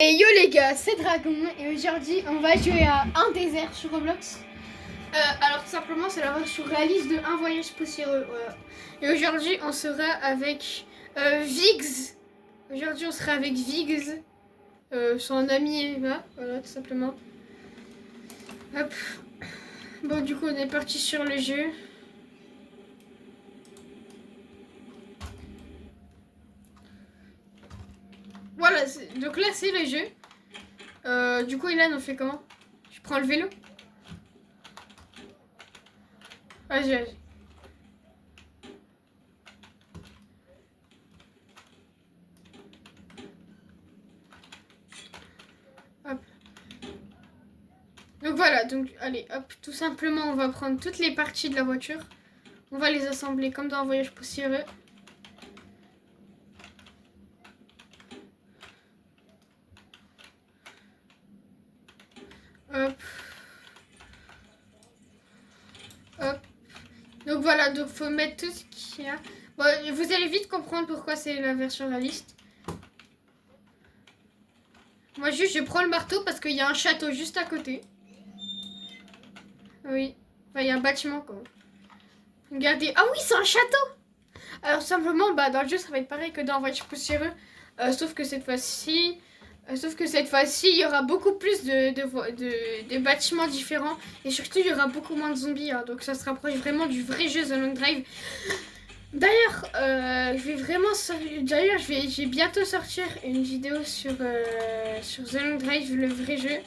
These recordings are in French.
Et yo les gars, c'est Dragon et aujourd'hui on va jouer à un désert sur Roblox. Alors tout simplement c'est la version réaliste de Un voyage poussiéreux. Voilà. Et aujourd'hui on sera avec Viggs. Aujourd'hui on sera avec Viggs, son ami Eva, voilà tout simplement. Hop. Bon du coup on est parti sur le jeu. Voilà, donc là c'est le jeu. Du coup Ilan on fait comment? Je prends le vélo. Vas-y. Hop. Donc voilà, donc allez hop, tout simplement on va prendre toutes les parties de la voiture. On va les assembler comme dans Un voyage poussiéreux. Hop. Hop. Donc voilà, donc faut mettre tout ce qu'il y a. Bon, vous allez vite comprendre pourquoi c'est la version réaliste. Moi juste je prends le marteau parce qu'il y a un château juste à côté. Oui. Enfin il y a un bâtiment quoi. Regardez. Ah oui c'est un château. Alors simplement bah dans le jeu ça va être pareil que dans Un voyage poussiéreux. Sauf que cette fois-ci... il y aura beaucoup plus de bâtiments différents. Et surtout, il y aura beaucoup moins de zombies. Hein, donc ça se rapproche vraiment du vrai jeu The Long Drive. D'ailleurs, je vais bientôt sortir une vidéo sur The Long Drive, le vrai jeu.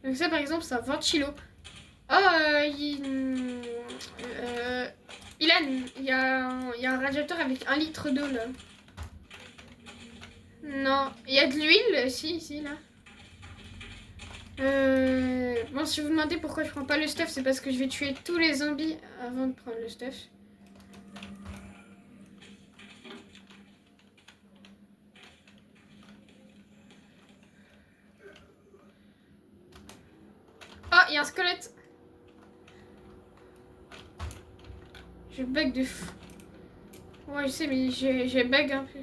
Donc ça, par exemple, c'est un ventilo. Oh, Ilan, il y a un radiateur avec 1 litre d'eau, là. Non, il y a de l'huile, si, là. Bon, si vous vous demandez pourquoi je prends pas le stuff, c'est parce que je vais tuer tous les zombies avant de prendre le stuff. Oh, il y a un squelette. Je bug de fou. Ouais, je sais, mais j'ai bug un peu.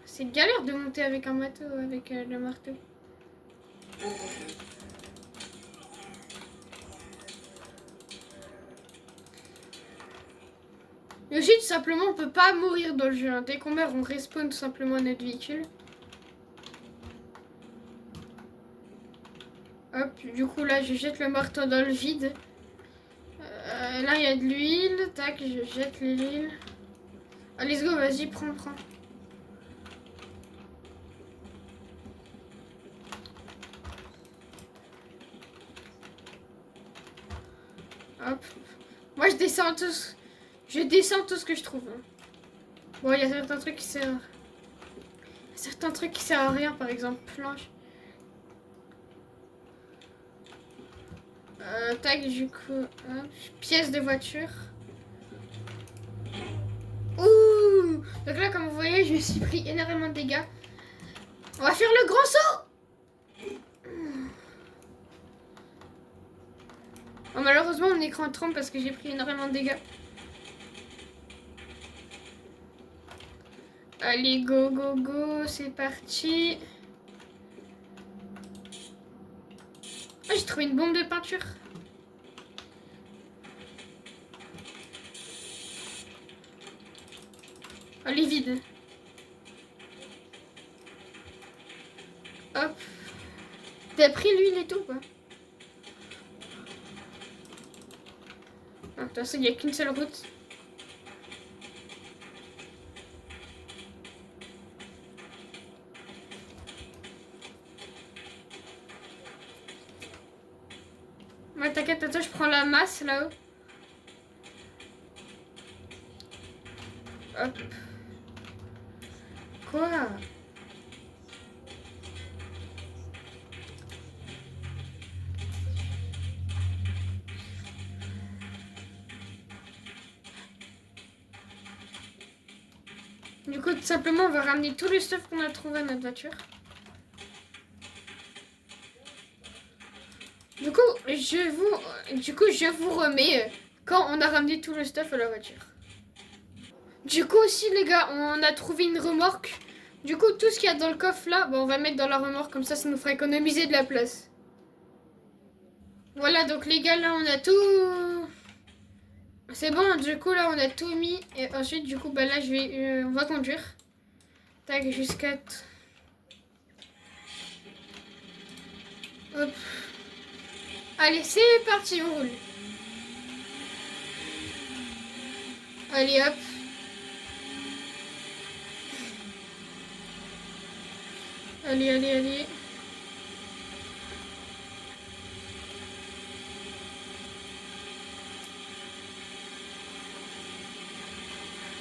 C'est galère de monter avec un marteau, avec le marteau. Et aussi, tout simplement, on peut pas mourir dans le jeu. Hein. Dès qu'on meurt, on respawn tout simplement notre véhicule. Hop, du coup, là, je jette le marteau dans le vide. Là, il y a de l'huile. Tac, je jette l'huile. Ah, let's go, vas-y, prends. Hop. Moi, je descends tout ce que je trouve. Hein. Bon, il y a certains trucs qui servent. Certains trucs qui servent à rien, par exemple, planche. Tac, du coup, hop. Pièces de voiture. Ouh! Donc là, comme vous voyez, je me suis pris énormément de dégâts. On va faire le grand saut! Oh, malheureusement, mon écran tremble parce que j'ai pris énormément de dégâts. Allez, go, c'est parti. Oh, j'ai trouvé une bombe de peinture. Oh, elle est vide. Hop. T'as pris l'huile et tout, quoi? Ah, de toute façon, il n'y a qu'une seule route. Ouais, t'inquiète, attends, je prends la masse là-haut. Hop. Quoi? Du coup, tout simplement, on va ramener tout le stuff qu'on a trouvé à notre voiture. Du coup, je vous remets quand on a ramené tout le stuff à la voiture. Du coup aussi, les gars, on a trouvé une remorque. Du coup, tout ce qu'il y a dans le coffre là, on va mettre dans la remorque, comme ça nous fera économiser de la place. Voilà, donc les gars, là, on a tout... C'est bon, du coup, là, on a tout mis. Et ensuite, du coup, là, on va conduire. Tac, jusqu'à... Hop. Allez, c'est parti, on roule. Allez, hop. Allez, allez, allez.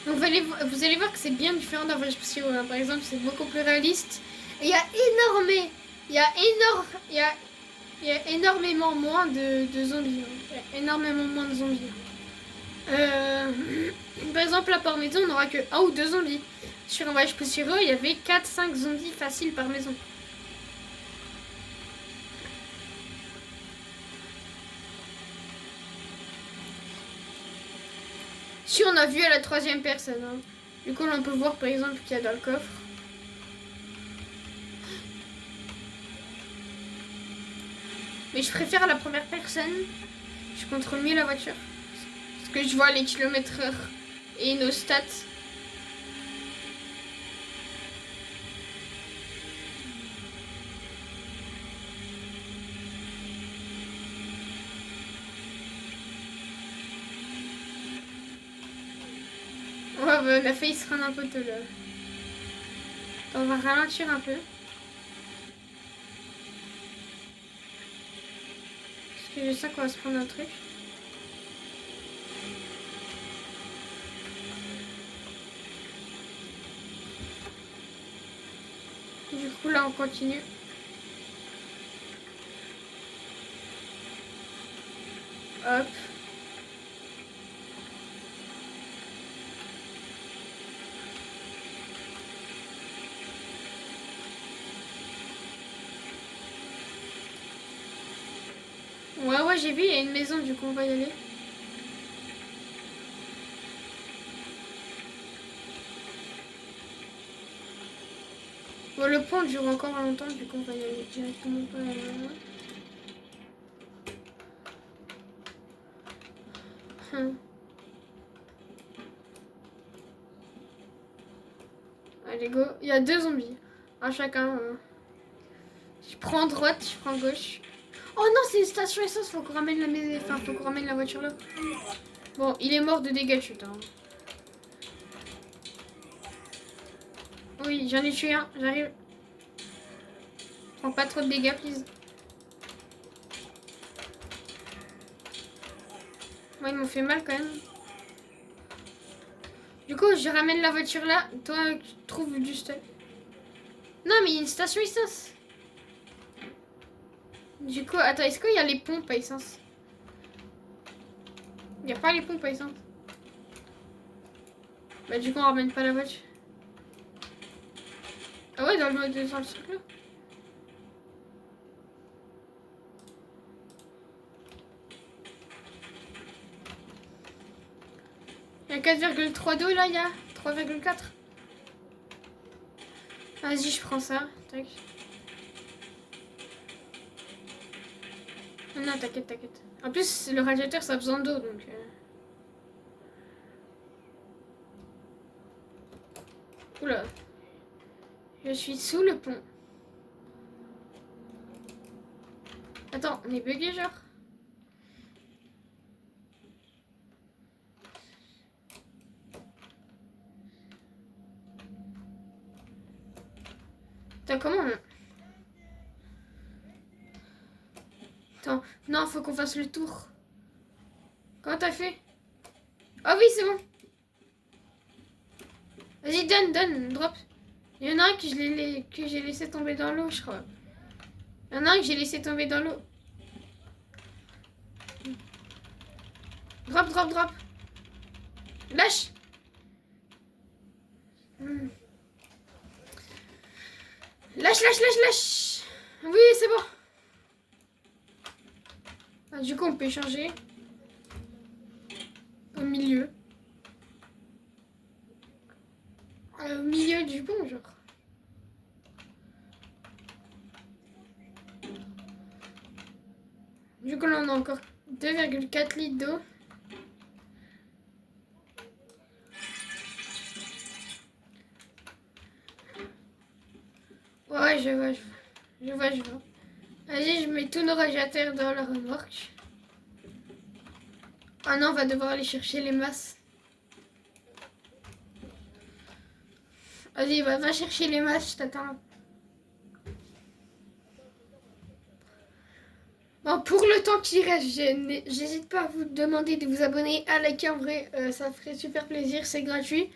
Donc, vous allez voir que c'est bien différent d'un voyage spatial. Hein. Par exemple, c'est beaucoup plus réaliste. Et il y a énormément moins de zombies. Hein. Il y a énormément moins de zombies. Par exemple, là, par maison, on n'aura que 1 ou 2 zombies. Sur un voyage poussiéreux, il y avait 4-5 zombies faciles par maison. Si on a vu à la 3e personne. Hein. Du coup, là, on peut voir par exemple qu'il y a dans le coffre. Mais je préfère à la première personne. Je contrôle mieux la voiture. Parce que je vois les km/h et nos stats. Ouais, on a failli se rendre un peu tôt là. Attends, on va ralentir un peu. Parce que je sens qu'on va se prendre un truc. Du coup, là, on continue. Hop. Ouais, j'ai vu, il y a une maison, du coup, on va y aller. Bon, le pont dure encore longtemps, du coup, on va y aller directement par là. Allez, go. Il y a 2 zombies. Un chacun. Je prends droite, je prends gauche. Oh non, c'est une station essence, faut qu'on ramène la maison. Enfin, faut qu'on ramène la voiture là. Bon, il est mort de dégâts chute. Hein. Oui, j'en ai tué un, j'arrive. Prends pas trop de dégâts, please. Moi, ils m'ont fait mal quand même. Du coup, je ramène la voiture là. Toi, tu trouves du stock. Non, mais il y a une station essence. Du coup, attends, est-ce qu'il y a les pompes à essence? Il n'y a pas les pompes à essence. Bah, du coup, on ramène pas la voiture. Ah ouais, dans le truc là. Il y a 4,3 d'eau là, il y a 3,4. Vas-y, je prends ça. Tac. Non, t'inquiète, t'inquiète. En plus, le radiateur, ça a besoin d'eau, donc... Oula. Je suis sous le pont. Attends, on est bugué, genre? Attends, comment on... Attends, non, faut qu'on fasse le tour. Comment t'as fait? Oh oui, c'est bon. Vas-y, donne, drop. Il y en a un que j'ai laissé tomber dans l'eau, je crois. Il y en a un que j'ai laissé tomber dans l'eau. Drop. Lâche. Lâche. Oui, c'est bon. Ah, du coup, on peut changer. Au milieu. Au milieu du pont, genre. Du coup, là, on a encore 2,4 litres d'eau. Ouais, je vois, je vois. Vas-y, je mets tous nos radiateurs dans la remorque. Ah non, on va devoir aller chercher les masses. Vas-y, va chercher les masses, je t'attends. Bon, pour le temps qui reste, j'hésite pas à vous demander de vous abonner, à liker en vrai, ça ferait super plaisir, c'est gratuit.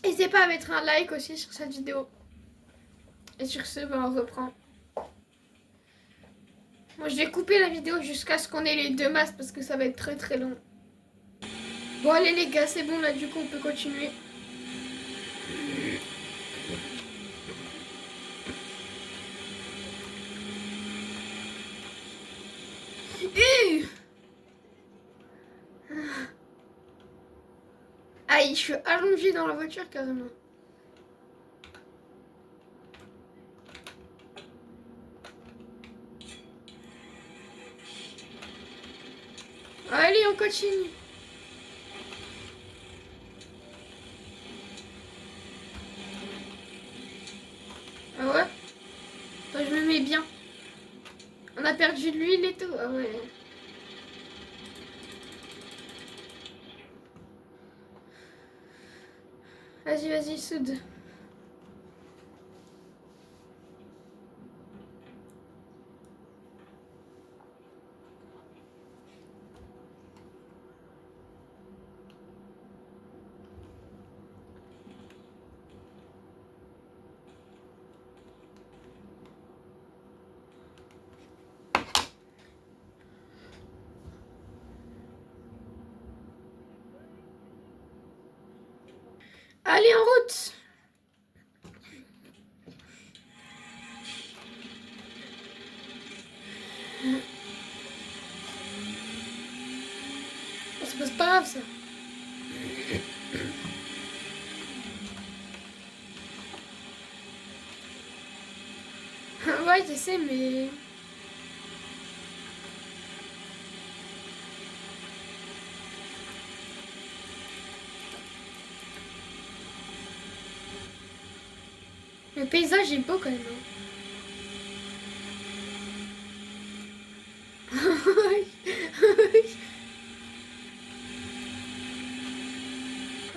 N'hésitez pas à mettre un like aussi sur cette vidéo. Et sur ce, on reprend. Moi, je vais couper la vidéo jusqu'à ce qu'on ait les 2 masses parce que ça va être très très long. Bon, allez les gars, c'est bon là, du coup, on peut continuer. Aïe, je suis allongée dans la voiture carrément. Allez, on continue. Ah ouais? Attends, je me mets bien. On a perdu de l'huile et tout. Ah ouais. Vas-y, soude. Allez, en route. C'est pas grave ça. Ouais, je sais, mais... Le paysage est beau quand même.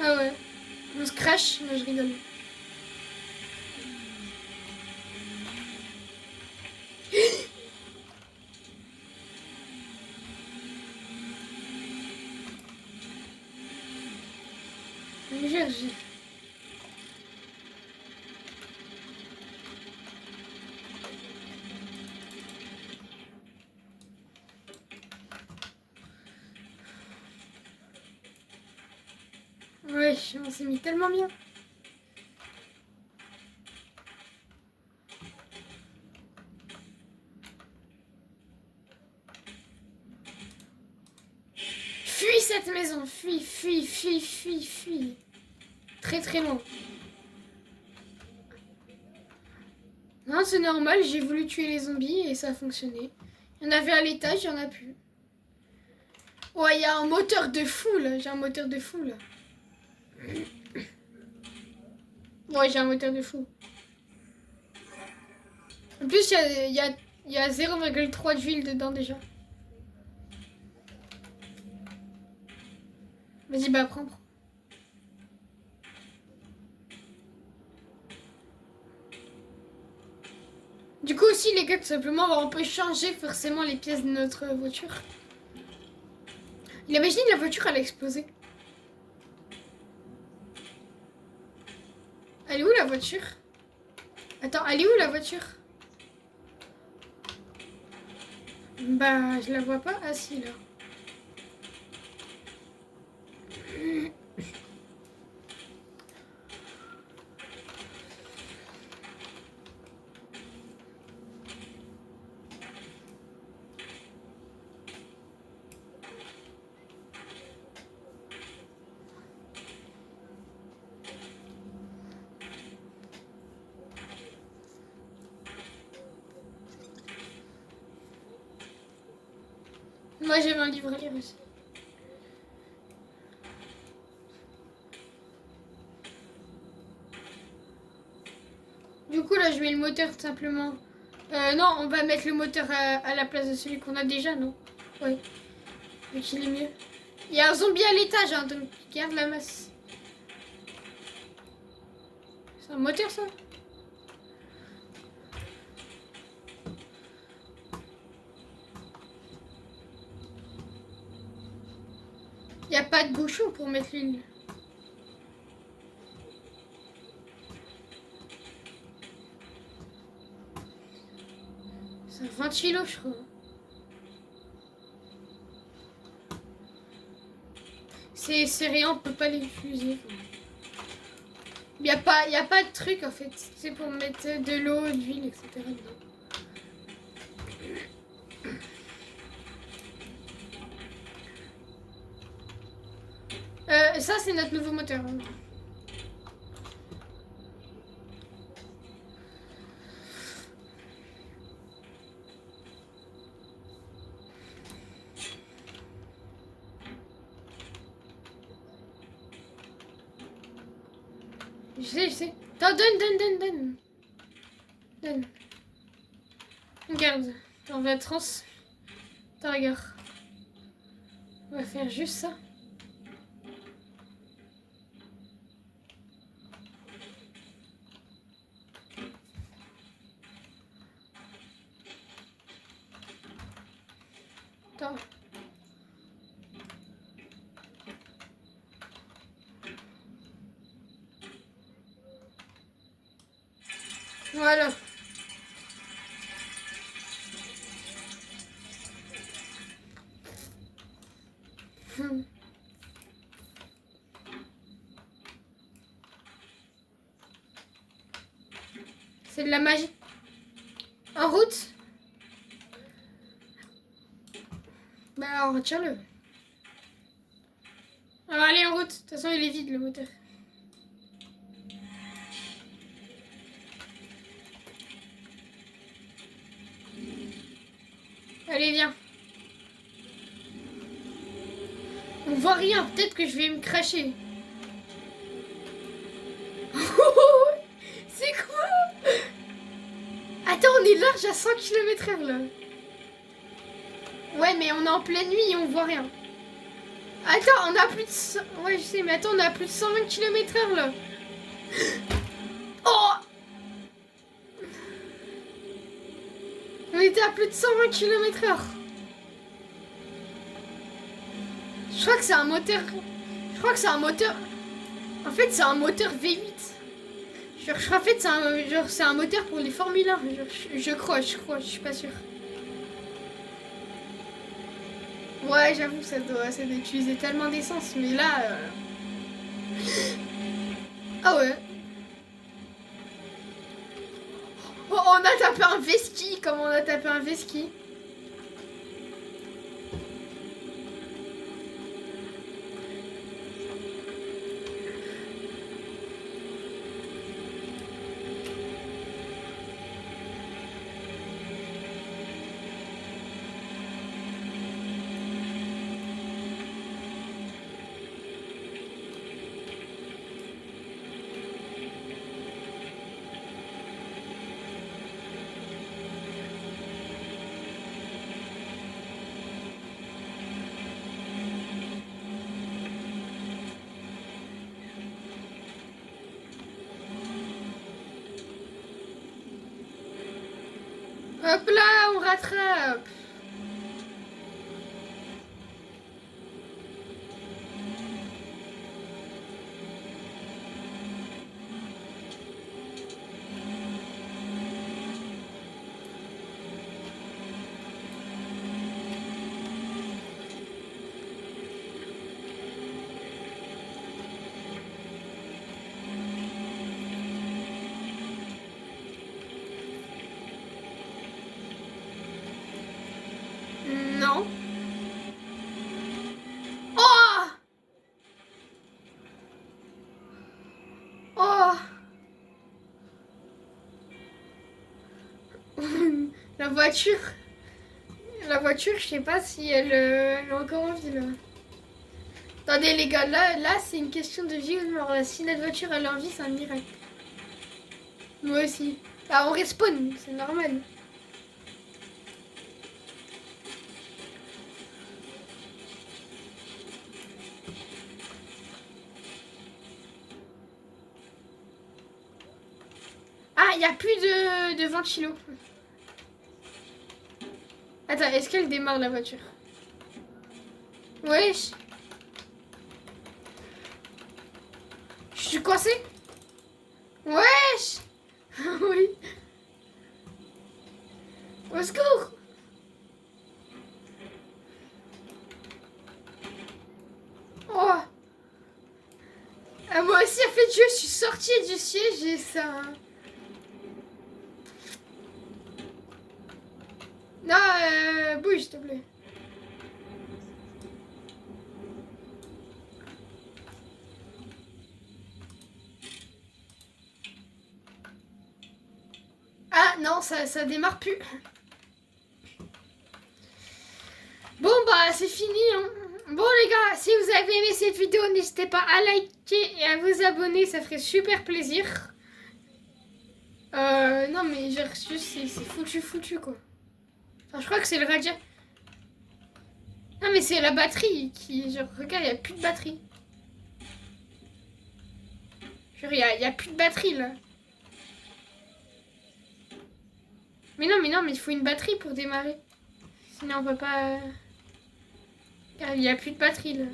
Ah ouais. On se crache. Non, je rigole. Je... Ouais, on s'est mis tellement bien. Fuis cette maison. Fuis. Très très loin. Non, c'est normal, j'ai voulu tuer les zombies et ça a fonctionné. Il y en avait à l'étage, il y en a plus. Ouais, il y a un moteur de fou là. J'ai un moteur de fou là. Ouais, j'ai un moteur de fou. En plus, il y a 0,3 d'huile dedans déjà. Vas-y, bah prends. Du coup aussi les gars, tout simplement, on peut changer forcément les pièces de notre voiture. Imaginez la voiture, elle a explosé. Elle est où la voiture? Attends, elle est où la voiture? Bah, je la vois pas. Ah si, là. Moi j'avais un livre à lire aussi. Du coup là je mets le moteur tout simplement. Non, on va mettre le moteur à la place de celui qu'on a déjà, non? Oui. Mais qu'il est mieux. Il y a un zombie à l'étage, hein, donc garde la masse. C'est un moteur ça? Il n'y a pas de bouchon pour mettre l'huile. C'est 20 kilos, je crois. C'est rien, on peut pas les utiliser. Il n'y a pas de truc en fait. C'est pour mettre de l'eau, de l'huile, etc. dedans. Ça, c'est notre nouveau moteur. Je sais. Attends, donne. Regarde. On va Attends, regarde. On va faire juste ça. Attends. Voilà. C'est de la magie. En route. Bah alors retiens-le. Alors allez en route. De toute façon il est vide le moteur. Allez viens. On voit rien. Peut-être que je vais me cracher. C'est quoi? Attends, on est large à 100 km/h là. Ouais, mais on est en pleine nuit et on voit rien. Attends, on a plus de... Ouais, je sais, mais attends, on a plus de 120 km/h là. Oh! On était à plus de 120 km/h. Je crois que c'est un moteur... En fait, c'est un moteur V8. En fait, c'est un moteur pour les Formule 1. Je crois, je suis pas sûre. Ouais, j'avoue, ça doit utiliser tellement d'essence, mais là... Ah ouais. Oh, on a tapé un Veski. Comment on a tapé un Veski? Hop là, on rattrape. Non. Oh! Oh! La voiture. La voiture, je sais pas si elle est encore en vie là. Attendez les gars, là c'est une question de vie ou de mort. Là. Si notre voiture elle est en vie, c'est un miracle. Moi aussi. Bah on respawn, c'est normal. Ah, il n'y a plus de ventilo. Attends, est-ce qu'elle démarre la voiture? Wesh. Je suis coincé. Wesh. Oui. Au secours. Oh. Ah, moi aussi, en fait, je suis sortie du siège et ça... Non, bouge, s'il te plaît. Ah non, ça démarre plus. Bon bah c'est fini hein. Bon les gars, si vous avez aimé cette vidéo, n'hésitez pas à liker et à vous abonner, ça ferait super plaisir. Non mais genre juste c'est foutu quoi. Enfin, je crois que c'est le radiateur. Non mais c'est la batterie qui... Genre regarde, il n'y a plus de batterie. Genre il y a plus de batterie là. Mais non mais il faut une batterie pour démarrer. Sinon on peut pas... Il n'y a plus de batterie là.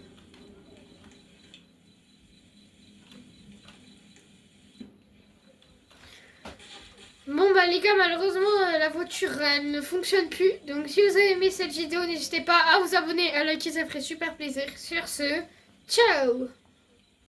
Bon bah les gars, malheureusement la voiture elle ne fonctionne plus. Donc si vous avez aimé cette vidéo, n'hésitez pas à vous abonner, à liker, ça ferait super plaisir. Sur ce, ciao!